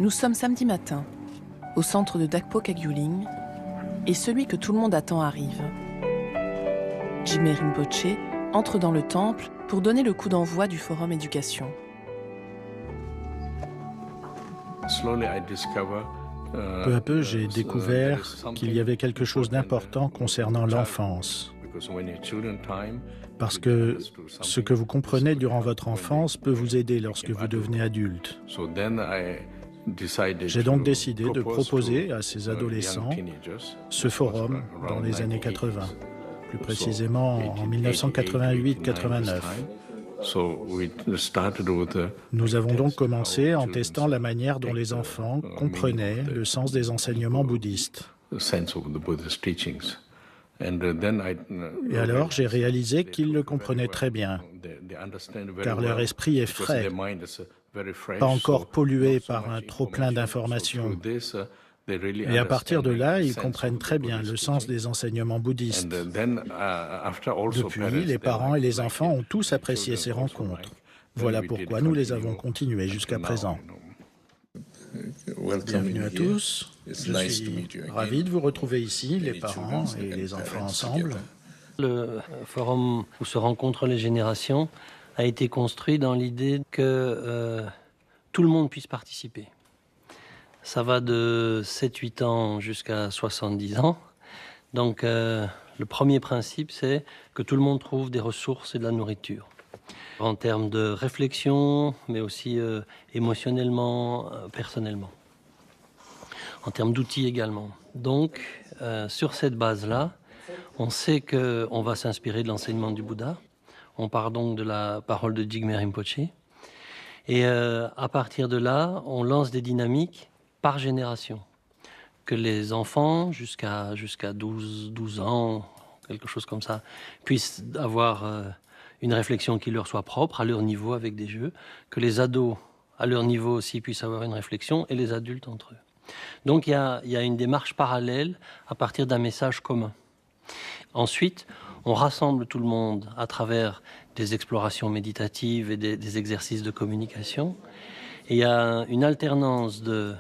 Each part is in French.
Nous sommes samedi matin, au centre de Dakpo Kagyu-ling, et celui que tout le monde attend arrive. Jigme Rinpoche entre dans le temple pour donner le coup d'envoi du forum éducation. Peu à peu, j'ai découvert qu'il y avait quelque chose d'important concernant l'enfance. Parce que ce que vous comprenez durant votre enfance peut vous aider lorsque vous devenez adulte. J'ai donc décidé de proposer à ces adolescents ce forum dans les années 80, plus précisément en 1988-89. Nous avons donc commencé en testant la manière dont les enfants comprenaient le sens des enseignements bouddhistes. Et alors, j'ai réalisé qu'ils le comprenaient très bien, car leur esprit est frais, pas encore pollué par un trop-plein d'informations. Et à partir de là, ils comprennent très bien le sens des enseignements bouddhistes. Depuis, les parents et les enfants ont tous apprécié ces rencontres. Voilà pourquoi nous les avons continuées jusqu'à présent. Bienvenue à tous. Je suis ravi de vous retrouver ici, les parents et les enfants ensemble. Le forum où se rencontrent les générations a été construit dans l'idée que tout le monde puisse participer. Ça va de 7-8 ans jusqu'à 70 ans. Donc le premier principe, c'est que tout le monde trouve des ressources et de la nourriture. En termes de réflexion, mais aussi émotionnellement, personnellement. En termes d'outils également. Donc, sur cette base-là, on sait qu'on va s'inspirer de l'enseignement du Bouddha. On part donc de la parole de Jigme Rinpoche. Et à partir de là, on lance des dynamiques par génération. Que les enfants, jusqu'à 12 ans, quelque chose comme ça, puissent avoir une réflexion qui leur soit propre, à leur niveau, avec des jeux. Que les ados, à leur niveau aussi, puissent avoir une réflexion, et les adultes entre eux. Donc il y a une démarche parallèle à partir d'un message commun. Ensuite, on rassemble tout le monde à travers des explorations méditatives et des exercices de communication. Et il y a une alternance de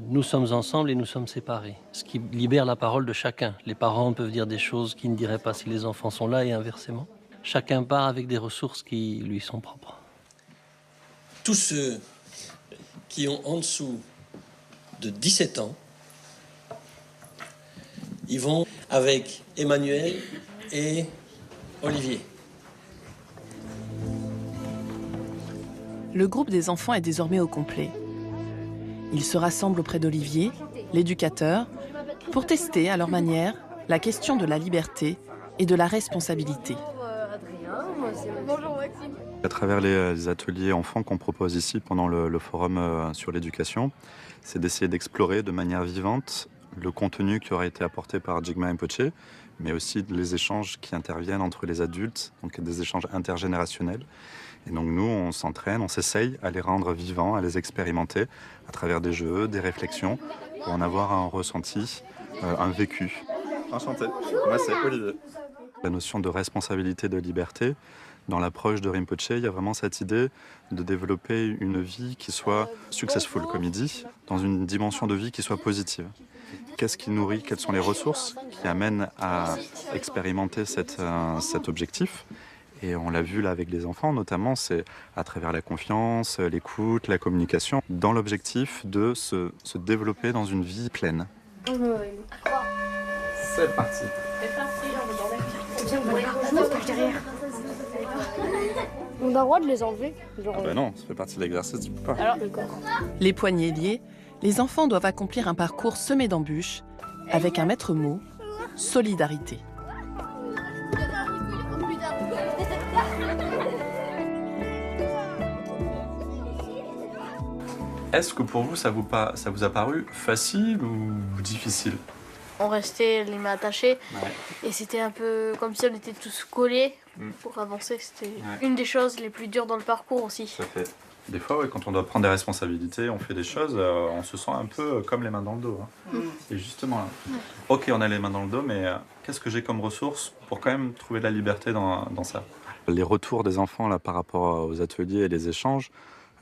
nous sommes ensemble et nous sommes séparés, ce qui libère la parole de chacun. Les parents peuvent dire des choses qu'ils ne diraient pas si les enfants sont là et inversement. Chacun part avec des ressources qui lui sont propres. Tous ceux qui ont en dessous de 17 ans, ils vont avec Emmanuel et Olivier. Le groupe des enfants est désormais au complet. Ils se rassemblent auprès d'Olivier, l'éducateur, pour tester à leur manière la question de la liberté et de la responsabilité. À travers les ateliers enfants qu'on propose ici pendant le forum sur l'éducation, c'est d'essayer d'explorer de manière vivante le contenu qui aura été apporté par Jigme Rinpoche, mais aussi les échanges qui interviennent entre les adultes, donc des échanges intergénérationnels. Et donc nous, on s'entraîne, on s'essaye à les rendre vivants, à les expérimenter à travers des jeux, des réflexions, pour en avoir un ressenti, un vécu. Enchanté, moi c'est Olivier. La notion de responsabilité, de liberté, dans l'approche de Rinpoche, il y a vraiment cette idée de développer une vie qui soit successful, comme il dit, dans une dimension de vie qui soit positive. Qu'est-ce qui nourrit, quelles sont les ressources qui amènent à expérimenter cet objectif? Et on l'a vu là avec les enfants, notamment, c'est à travers la confiance, l'écoute, la communication, dans l'objectif de se développer dans une vie pleine. C'est parti. On a le droit de les enlever genre... Non, ça fait partie de l'exercice, tu peux pas. Alors, Les poignets liés, les enfants doivent accomplir un parcours semé d'embûches avec un maître mot, solidarité. Est-ce que pour vous, ça vous a paru facile ou difficile? on restait les mains attachées et c'était un peu comme si on était tous collés pour avancer. C'était une des choses les plus dures dans le parcours aussi. Ça fait. Des fois, ouais, quand on doit prendre des responsabilités, on fait des choses, on se sent un peu comme les mains dans le dos. Hein. Et justement là, ok, on a les mains dans le dos, mais qu'est-ce que j'ai comme ressource pour quand même trouver de la liberté dans ça? Les retours des enfants là, par rapport aux ateliers et les échanges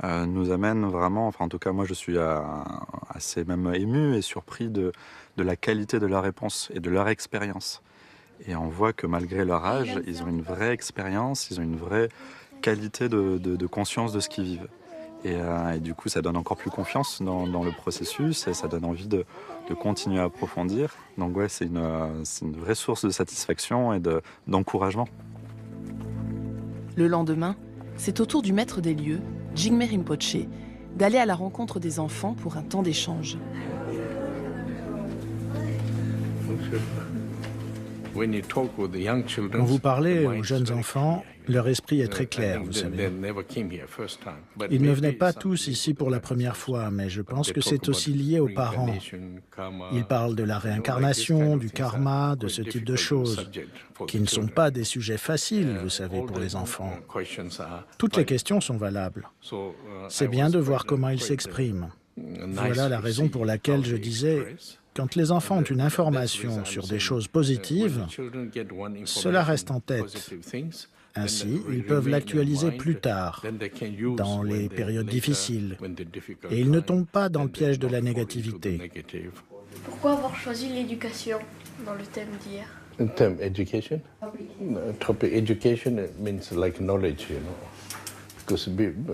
nous amène vraiment, enfin en tout cas moi je suis assez même ému et surpris de la qualité de leurs réponses et de leur expérience. Et on voit que malgré leur âge, ils ont une vraie expérience, ils ont une vraie qualité de conscience de ce qu'ils vivent. Et du coup, ça donne encore plus confiance dans le processus et ça donne envie de continuer à approfondir. Donc ouais, c'est une vraie source de satisfaction et d'encouragement. Le lendemain, c'est au tour du maître des lieux, Jigme Rinpoche, d'aller à la rencontre des enfants pour un temps d'échange. Quand vous parlez aux jeunes enfants, leur esprit est très clair, vous savez. Ils ne venaient pas tous ici pour la première fois, mais je pense que c'est aussi lié aux parents. Ils parlent de la réincarnation, du karma, de ce type de choses, qui ne sont pas des sujets faciles, vous savez, pour les enfants. Toutes les questions sont valables. C'est bien de voir comment ils s'expriment. Voilà la raison pour laquelle je disais, quand les enfants ont une information sur des choses positives, cela reste en tête. Ainsi, ils peuvent l'actualiser plus tard, dans les périodes difficiles, et ils ne tombent pas dans le piège de la négativité. Pourquoi avoir choisi l'éducation dans le thème d'hier? In term education, topic education means like knowledge, because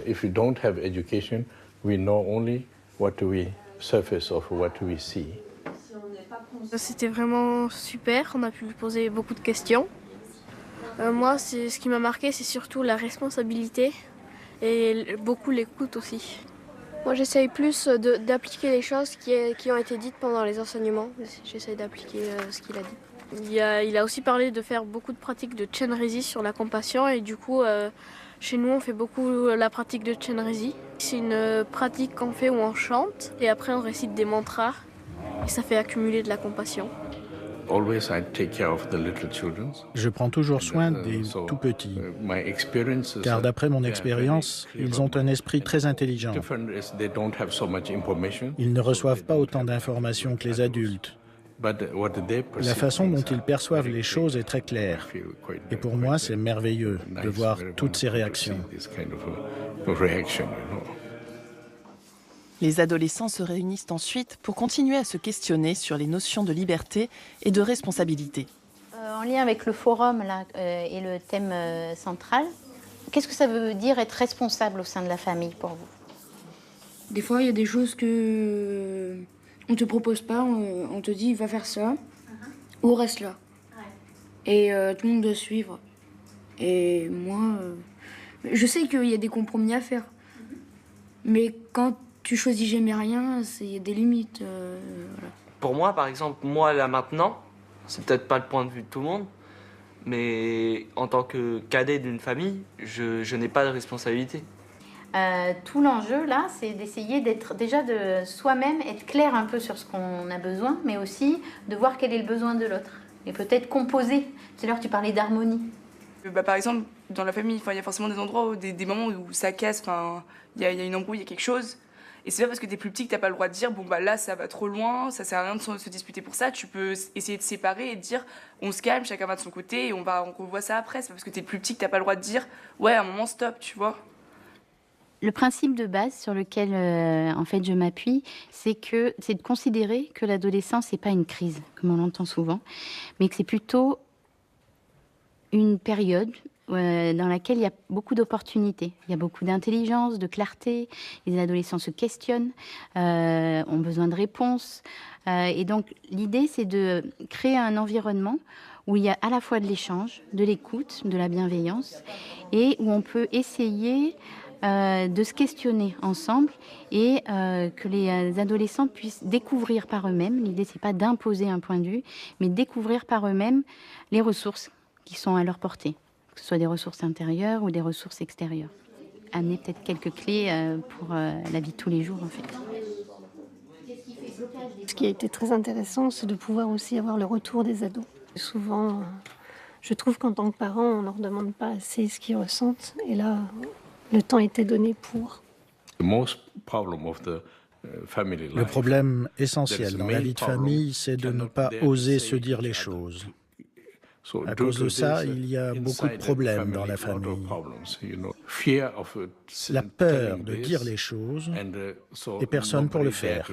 if you don't have education, we know only what we surface of what we see. C'était vraiment super, on a pu lui poser beaucoup de questions. Moi, ce qui m'a marqué, c'est surtout la responsabilité et beaucoup l'écoute aussi. Moi, j'essaye plus d'appliquer les choses qui ont été dites pendant les enseignements. J'essaye d'appliquer ce qu'il a dit. Il a aussi parlé de faire beaucoup de pratiques de Chenrezi sur la compassion et du coup, chez nous, on fait beaucoup la pratique de Chenrezi. C'est une pratique qu'on fait où on chante et après on récite des mantras et ça fait accumuler de la compassion. Je prends toujours soin des tout petits, car d'après mon expérience, ils ont un esprit très intelligent. Ils ne reçoivent pas autant d'informations que les adultes. La façon dont ils perçoivent les choses est très claire. Et pour moi, c'est merveilleux de voir toutes ces réactions. Les adolescents se réunissent ensuite pour continuer à se questionner sur les notions de liberté et de responsabilité. En lien avec le forum là, et le thème central, qu'est-ce que ça veut dire être responsable au sein de la famille pour vous? Des fois, il y a des choses que on te propose pas, on te dit va faire ça, ou reste là. Et tout le monde doit suivre. Et moi, je sais qu'il y a des compromis à faire. Mais quand tu choisis jamais rien, il y a des limites. Voilà. Pour moi, par exemple, moi là maintenant, c'est peut-être pas le point de vue de tout le monde, mais en tant que cadet d'une famille, je n'ai pas de responsabilité. Tout l'enjeu là, c'est d'essayer d'être déjà de soi-même, être clair un peu sur ce qu'on a besoin, mais aussi de voir quel est le besoin de l'autre. Et peut-être composer. Tout à l'heure, tu parlais d'harmonie. Par exemple, dans la famille, il y a forcément des endroits, des moments où ça casse, il y a une embrouille, il y a quelque chose. Et c'est pas parce que t'es plus petit que t'as pas le droit de dire bon bah là ça va trop loin, ça sert à rien de se disputer pour ça. Tu peux essayer de séparer et de dire on se calme, chacun va de son côté et on revoit ça après. C'est pas parce que t'es plus petit que t'as pas le droit de dire ouais à un moment stop, tu vois. Le principe de base sur lequel en fait je m'appuie, c'est de considérer que l'adolescence c'est pas une crise comme on l'entend souvent, mais que c'est plutôt une période dans laquelle il y a beaucoup d'opportunités. Il y a beaucoup d'intelligence, de clarté. Les adolescents se questionnent, ont besoin de réponses. Et donc, l'idée, c'est de créer un environnement où il y a à la fois de l'échange, de l'écoute, de la bienveillance, et où on peut essayer de se questionner ensemble et que les adolescents puissent découvrir par eux-mêmes. L'idée, c'est pas d'imposer un point de vue, mais découvrir par eux-mêmes les ressources qui sont à leur portée, que ce soit des ressources intérieures ou des ressources extérieures. Amener peut-être quelques clés pour la vie de tous les jours, en fait. Ce qui a été très intéressant, c'est de pouvoir aussi avoir le retour des ados. Souvent, je trouve qu'en tant que parent, on ne leur demande pas assez ce qu'ils ressentent. Et là, le temps était donné pour. Le problème essentiel dans la vie de famille, c'est de ne pas oser se dire les choses. À cause de ça, il y a beaucoup de problèmes dans la famille. La peur de dire les choses et personne pour le faire.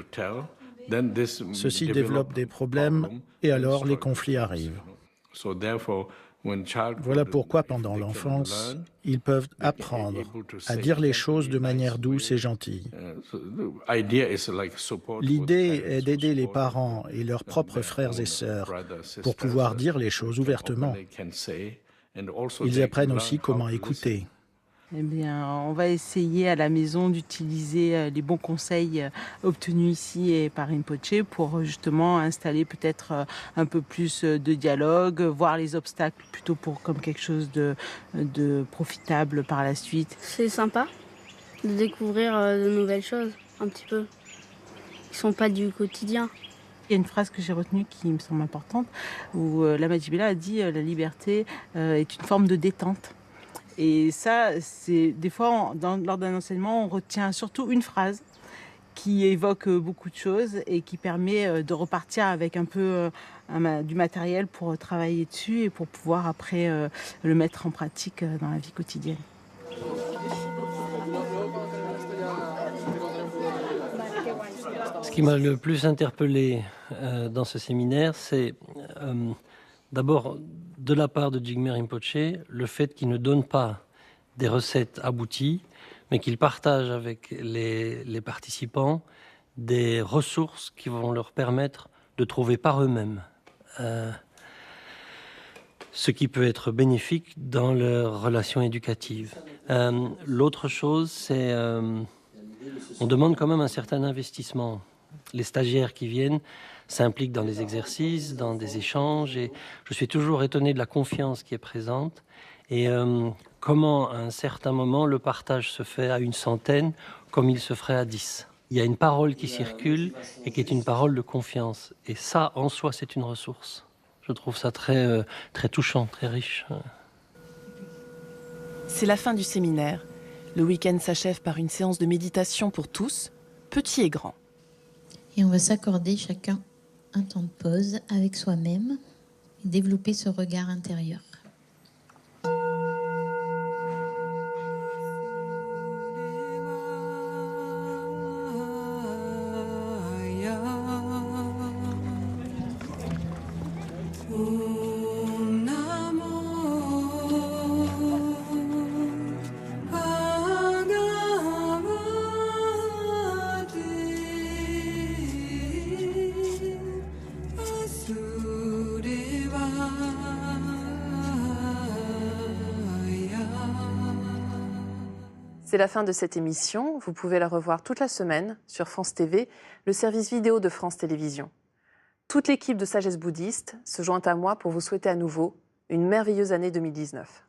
Ceci développe des problèmes et alors les conflits arrivent. Voilà pourquoi, pendant l'enfance, ils peuvent apprendre à dire les choses de manière douce et gentille. L'idée est d'aider les parents et leurs propres frères et sœurs pour pouvoir dire les choses ouvertement. Ils apprennent aussi comment écouter. Eh bien, on va essayer à la maison d'utiliser les bons conseils obtenus ici et par Rinpoché pour justement installer peut-être un peu plus de dialogue, voir les obstacles plutôt comme quelque chose de profitable par la suite. C'est sympa de découvrir de nouvelles choses, un petit peu, qui ne sont pas du quotidien. Il y a une phrase que j'ai retenue qui me semble importante, où Lama Jibela a dit « La liberté est une forme de détente ». Et ça, c'est des fois, lors d'un enseignement, on retient surtout une phrase qui évoque beaucoup de choses et qui permet de repartir avec un peu du matériel pour travailler dessus et pour pouvoir après le mettre en pratique dans la vie quotidienne. Ce qui m'a le plus interpellé dans ce séminaire, c'est d'abord, de la part de Jigme Rinpoche, le fait qu'il ne donne pas des recettes abouties, mais qu'il partage avec les participants des ressources qui vont leur permettre de trouver par eux-mêmes ce qui peut être bénéfique dans leur relation éducative. L'autre chose, c'est on demande quand même un certain investissement. Les stagiaires qui viennent s'impliquent dans des exercices, dans des échanges, et je suis toujours étonné de la confiance qui est présente et comment à un certain moment le partage se fait à 100 comme il se ferait à 10. Il y a une parole qui circule et qui est une parole de confiance, et ça en soi c'est une ressource. Je trouve ça très, très touchant, très riche. C'est la fin du séminaire. Le week-end s'achève par une séance de méditation pour tous, petits et grands. Et on va s'accorder chacun un temps de pause avec soi-même et développer ce regard intérieur. C'est la fin de cette émission. Vous pouvez la revoir toute la semaine sur France TV, le service vidéo de France Télévisions. Toute l'équipe de Sagesse Bouddhiste se joint à moi pour vous souhaiter à nouveau une merveilleuse année 2019.